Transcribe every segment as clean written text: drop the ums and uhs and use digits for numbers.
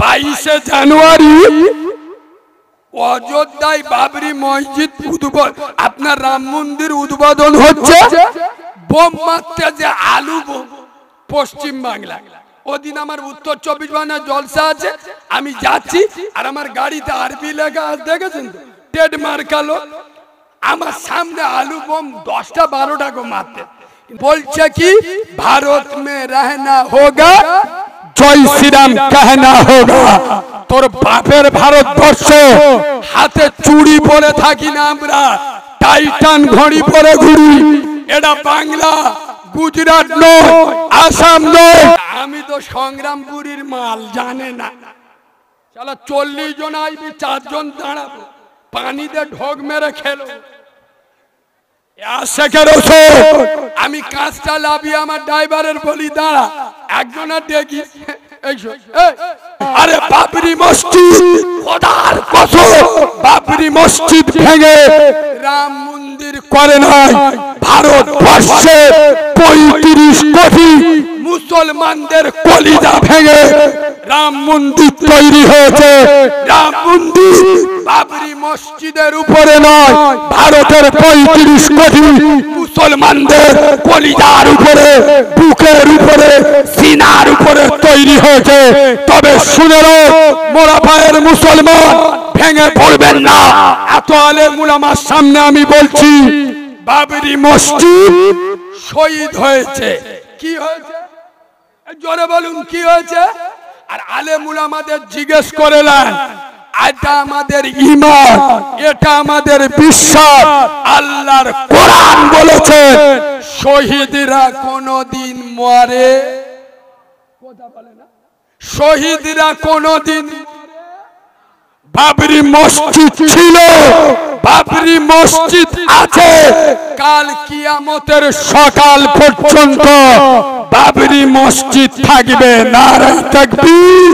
22শে জানুয়ারি অযোধ্যায় বাবরি মসজিদ উদ্বোধন, আপনার রাম মন্দির উদ্বোধন হচ্ছে। বোম মারতে যে আলু বোম পশ্চিম বাংলা, ওদিন আমার উত্তর 24 পরগনার জলসা আছে, আমি যাচ্ছি আর আমার গাড়িতে আরবি লেখা আছে, দেখেছেন তো, টেড মার্কালো। আমার সামনে আলু বোম 10টা 12টা করে মারতে বলছে কি, ভারত মে রহনা হোগা, জয় শ্রীরাম कहना হোগা। তোর বাপের ভারতবর্ষ, হাতে চুড়ি পরে থাকি না আমরা, টাইটান ঘড়ি পরে ঘুরি। এটা বাংলা, গুজরাট নয়, আসাম নয়। আমি তো সংগ্রামপুরীর মাল, জানে না। চলো 40 জন আইবি, 4 জন দাঁড়াবো, পানিতে ঢোক মেরে খেলো। আমি কাঁচটা লাভি আমার ড্রাইভারের বলি দাঁড়া, একজনের দেখি আরে বাবরি মসজিদ, খোদার কসম বাবরি মসজিদ ভেঙে রাম মন্দির করে নাই। ভারতবর্ষের 35 কোটি মুসলমানদের কলিজা ভেঙে রাম মন্দির তৈরি হয়েছে। রাম মন্দির বাবরি মসজিদের উপরে নয়, ভারতের 35 কোটি মুসলমানদের কলিজার উপরে, বুকের উপরে, সিনার উপরে তৈরি হয়েছে। তবে শুনে লো মোরা ভাইয়ের মুসলমান, ভেঙে পড়বেন না। এত আলেম উলামার সামনে আমি বলছি, বাবরি মসজিদ শহীদ হয়েছে। কি হয়েছে জোরে বলুন, কি হয়েছে? আর আলেম উলামাদের জিজ্ঞেস করলেন, এটা আমাদের ঈমান, এটা আমাদের বিশ্বাস। আল্লাহর কোরআন বলেছে শহীদরা কোনদিন মরে, কথা বলে না, শহীদরা কোনদিন। বাবরি মসজিদ ছিল, বাবরি মসজিদ আছে, কাল কিয়ামতের সকাল পর্যন্ত বাবরি মসজিদ থাকবে। নারায়ে তাকবীর,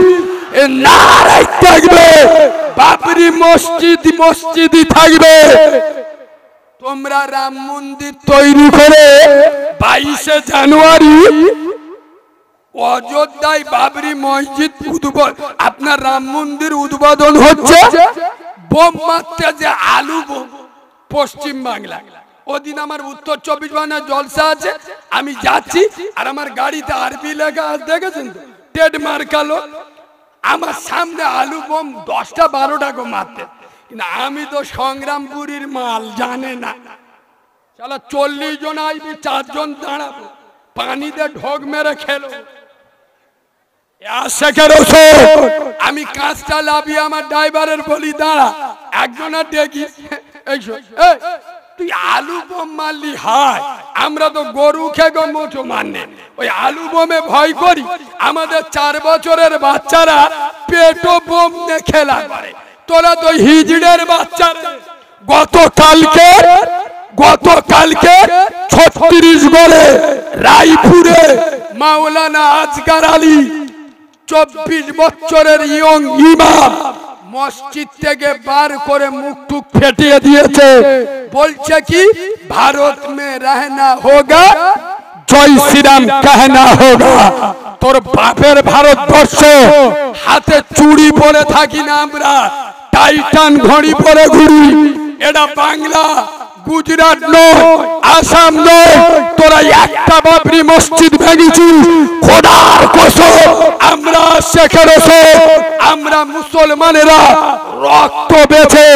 নারায়ে তাকবীর। বাবরি মসজিদ মসজিদই থাকবে। তোমরা রাম মন্দির তৈরি করে 22শে জানুয়ারি অযোধ্যায় বাবরি মসজিদ উদ্বোধন, আপনার রাম মন্দির উদ্বোধন হচ্ছে। বোম মারতে যে আলু বোম পশ্চিম বাংলা, ওদিন আমার উত্তর 24 পরগনার জলসা আছে, আমি যাচ্ছি আর আমার গাড়িতে আরবি লেখা আছে, দেখেছেন তো, টেড মার্কালো। আমার সামনে আলু বোম 10টা 12টা করে মারতে, কিন্তু আমি তো সংগ্রামপুরীর মাল, জানে না। চলো 40 জন আইবি, 4 জন দাঁড়াবো, পানিতে ঢোক মেরে খেলো। আমি কাঁচটা লাভি আমার ড্রাইভারের বলি দাঁড়া, একজনের দেখি তুই আলু বোম মারলি, হায় আমরা তো গরু খেগো মোচো মারনে, ওই আলু বোমে ভয় করি। আমাদের 4 বছরের বাচ্চারা পেটো বোম নিয়ে খেলা করে, তোরা তো হিজড়ের বাচ্চারা। গতকালকে 36 রায়পুরে মাওলানা আজগার আলী 24 বছরের ইয়ং ইমাম মসজিদ থেকে বার করে মুখ টুক ফেটিয়ে দিয়েছে। বলছে কি, ভারত মে রহনা হোগা, জয় শ্রীরাম कहना হোগা। তোর বাপের ভারতবর্ষ, হাতে চুড়ি পরে থাকি না আমরা, টাইটান ঘড়ি পরে ঘুরি। এটা বাংলা, গুজরাট নয়, আসাম নয়। তোরা একটা বাবরি মসজিদ ভেঙেছিস, খোদার কসম আমরা শেখের, আমরা মুসলমানেরা রক্ত বেঁচে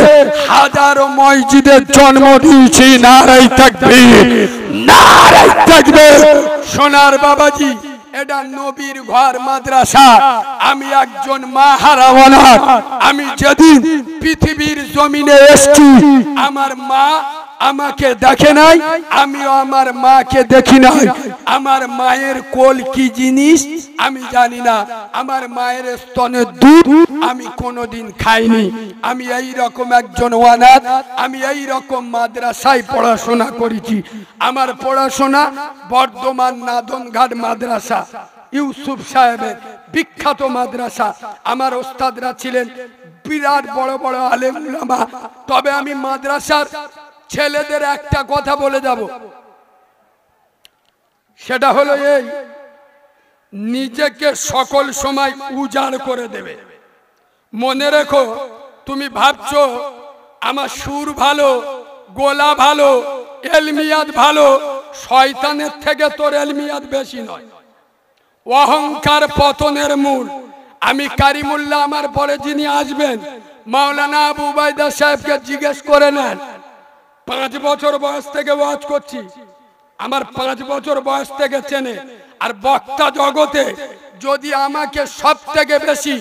হাজারো মসজিদের জন্ম দিয়েছি। নারায়ে তাকবীর, নারায়ে তাকবীর। সোনার বাবাজি, এটা নবীর ঘর মাদ্রাসা। আমি একজন মা হারাওয়ানা। আমি যেদিন পৃথিবীর জমিনে এসেছি, আমার মা আমাকে দেখে নাই, আমিও আমার মাকে দেখি নাই। আমার মায়ের কোল কি জিনিস আমি জানি না, আমার মায়ের স্তনের দুধ আমি কোনোদিন খাইনি। আমি এই রকম একজন অনাথ, আমি এই রকম মাদ্রাসায় পড়াশোনা করেছি। আমার পড়াশোনা বর্ধমান নাদনঘাট মাদ্রাসা, ইউসুফ সাহেবের বিখ্যাত মাদ্রাসা। আমার ওস্তাদরা ছিলেন বিরাট বড় বড় আলেম উলামা। তবে আমি মাদ্রাসার ছেলেদের একটা কথা বলে যাব, সেটা হলো এই, নিজেকে সকল সময় উজাড় করে দেবে। মনে রেখো, তুমি ভাবছো আমার সুর ভালো, গোলা ভালো, এলমিয়াত ভালো, শয়তানের থেকে তোর এলমিয়াত বেশি নয়। অহংকার পতনের মূল। আমি কারিমুল্লাহ আমার পরে যিনি আসবেন মাওলানা আবু উবাইদা সাহেবকে জিজ্ঞেস করে নেন। 5 বছর বয়স থেকে ওয়াজ করছি, আমার 5 বছর বয়স থেকে চেনে। আর বক্তা জগতে যদি আমাকে সব থেকে বেশি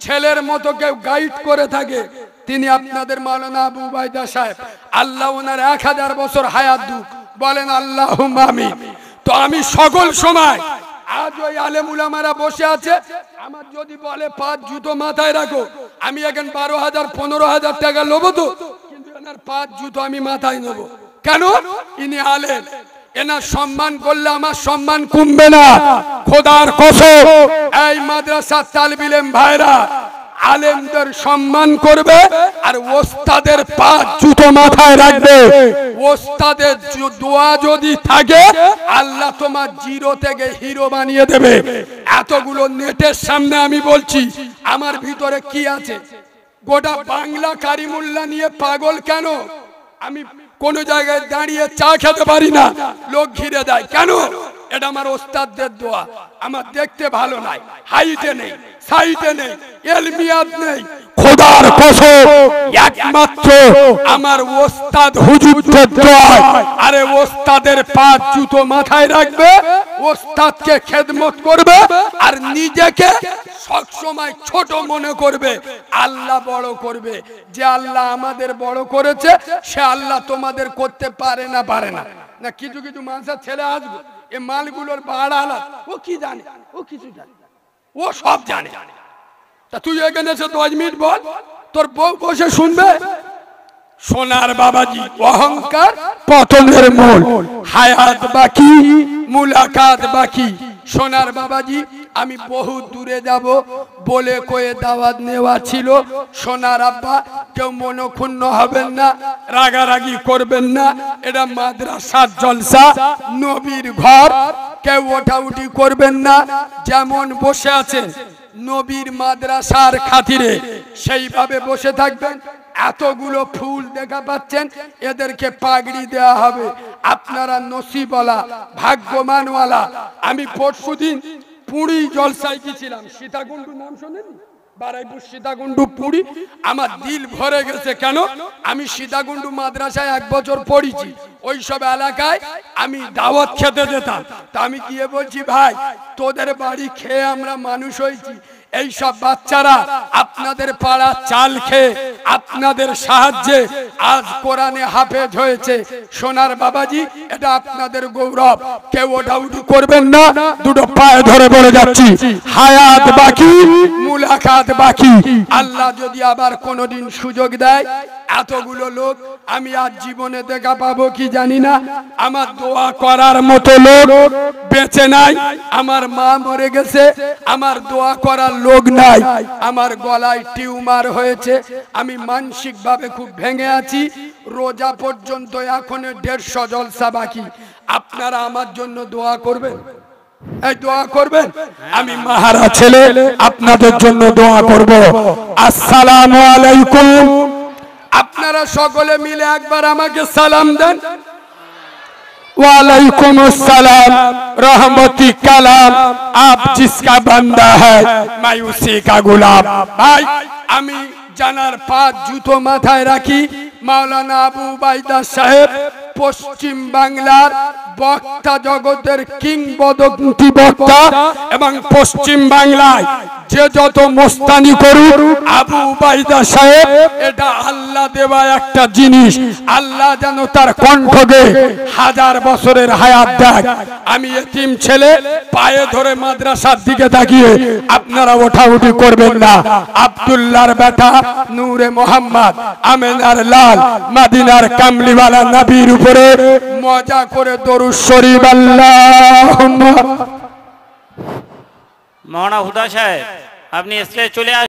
ছেলের মতো কেউ গাইড করে থাকে, তিনি আপনাদের মাওলানা আবু উবাইদা সাহেব। আল্লাহ ওনার 1000 বছর হায়াত দুক, বলেন আল্লাহুম্মা আমিন। তো আমি সকল সময়, আজ ওই আলেম উলামারা বসে আছে, আমার যদি বলে 5 জুতো মাথায় রাখো, আমি এখন 12,000 15,000 টাকা নেবো, তো কিন্তু এনার 5 জুতো আমি মাথায় নেব। কেন? ইনি আলেম, এনার সম্মান করলে আমার সম্মান কমবে না। খোদার কসম, এই মাদ্রাসার তালিবে ইলম ভাইরা আলেমদের সম্মান করবে আর ওস্তাদের 5 জুতো মাথায় রাখবে। ওস্তাদের দোয়া যদি থাকে, আল্লাহ তোমার জিরো থেকে হিরো বানিয়ে দেবে। এতগুলো নেটের সামনে আমি বলছি, আমার ভিতরে কি আছে? গোটা বাংলা কারিমুল্লাহ নিয়ে পাগল কেন? আমি কোন জায়গায় দাঁড়িয়ে চা খেতে পারি না, লোক ঘিরে দেয়। কেন? এটা আমার ওস্তাদদের দোয়া। আমার দেখতে ভালো নাই, হাইটে নেই, সাইটে নেই, এলমিয়াত নেই। খোদার কসম, একমাত্র আমার ওস্তাদ হুজুরদের দোয়া। আরে ওস্তাদের 5 জুতো মাথায় রাখবে, ওস্তাদকে খেদমত করবে আর নিজেকে সব সময় ছোট মনে করবে। আল্লাহ বড় করবে। যে আল্লাহ আমাদের বড় করেছে, সে আল্লাহ তোমাদের করতে পারে না, পারে না। না কিছু কিছু মানুষের ছেলে আসবে, এই মালগুলোর বাড়া আলাদা, ও কি জানে, ও কিছু জানে, ও সব জানে। তা তুই এখানে এসে 10 মিনিট বল, তোর বউ বসে শুনবে। সোনার বাবাজি, অহংকার পতনের মূল। হায়াত বাকি, মুলাকাত বাকি। সোনার বাবাজি, আমি বহু দূরে যাব বলে কয়ে দাওয়াত নেওয়া ছিল। সোনার আব্বা, কেউ মনক্ষুণ্ণ হবেন না, রাগারাগি করবেন না। এটা মাদ্রাসার জলসা, নবীর ঘর, কেউ ওঠাউঠি করবেন না। যেমন বসে আছেন নবীর মাদ্রাসার খাতিরে, সেইভাবে বসে থাকবেন। এতগুলো ফুল দেখা পাচ্ছেন, এদেরকে পাগড়ি দেওয়া হবে। আপনারা নসিবওয়ালা, ভাগ্যমানওয়ালা। আমি পরশুদিন পুরী জলসায় গেছিলাম। সীতাকুণ্ডু নাম শোনেন? বারাইপুর সীতাকুণ্ডু পুরী। আমার দিল ভরে গেছে। কেন? আমি সীতাকুণ্ডু মাদ্রাসায় 1 বছর পড়েছি। ওই সব এলাকায় আমি দাওয়াত খেতে যেতাম। তা আমি গিয়ে বলছি, ভাই তোদের বাড়ি খেয়ে আমরা মানুষ হয়েছি। এই সব বাচ্চারা আপনাদের পাড়া চাল খেয়ে আপনাদের সাহায্যে আজ কোরআনে হাফেজ হয়েছে। সোনার বাবাজি, এটা আপনাদের গৌরব। কেউ ওঠাউঠি করবেন না, দুটো পায়ে ধরে বলে যাচ্ছি, হায়াত বাকি, মুলাকাত বাকি। আল্লাহ যদি আবার কোনোদিন সুযোগ দেয়, এতগুলো লোক আমি আজ জীবনে দেখা পাবো কি জানি না। আমার দোয়া করার মতো লোক বেঁচে নাই। আমার মা মরে গেছে, আমার দোয়া করার লোক নাই। আমার গলায় টিউমার হয়েছে, আমি মানসিক ভাবে খুব ভেঙে আছি। রোজা পর্যন্ত এখনো 150 জলসা বাকি। আপনারা আমার জন্য দোয়া করবেন, এই দোয়া করবেন। আমি মাহারা ছেলে, আপনাদের জন্য দোয়া করব। আসসালামু আলাইকুম। আপনারা সকলে মিলে একবার আমাকে সালাম দেন। वालेकुम अस्सलाम रहमती कलाम आप जिसका बंदा है मैं उसी का गुलाम। भाई আমি জানার 5 জুতো মাথায় রাখি। মাওলানা আবু উবাইদা সাহেব পশ্চিম বাংলার বক্তা জগতের কিংবদন্তি বক্তা, এবং পশ্চিম বাংলায় যে যত মোস্তানি করুক, আবু উবাইদা সাহেব এটা আল্লাহ দেওয়া একটা জিনিস। আল্লাহ যেন তার কণ্ঠকে 1000 বছরের হায়াত দেয়। আমি এতিম ছেলে, পায়ে ধরে মাদ্রাসার দিকে তাকিয়ে আপনারা ওঠাউঠি করবেন না। আব্দুল্লাহর বেটা নূরে মোহাম্মদ, আমিনার লাল, মদিনার কামলিওয়ালা নবীর উপরে মজা করে দরুদ শরীফ আল্লাহুম্মা। মাওলানা হুদা সাহেব, আপনি স্টেজে চলে আসুন।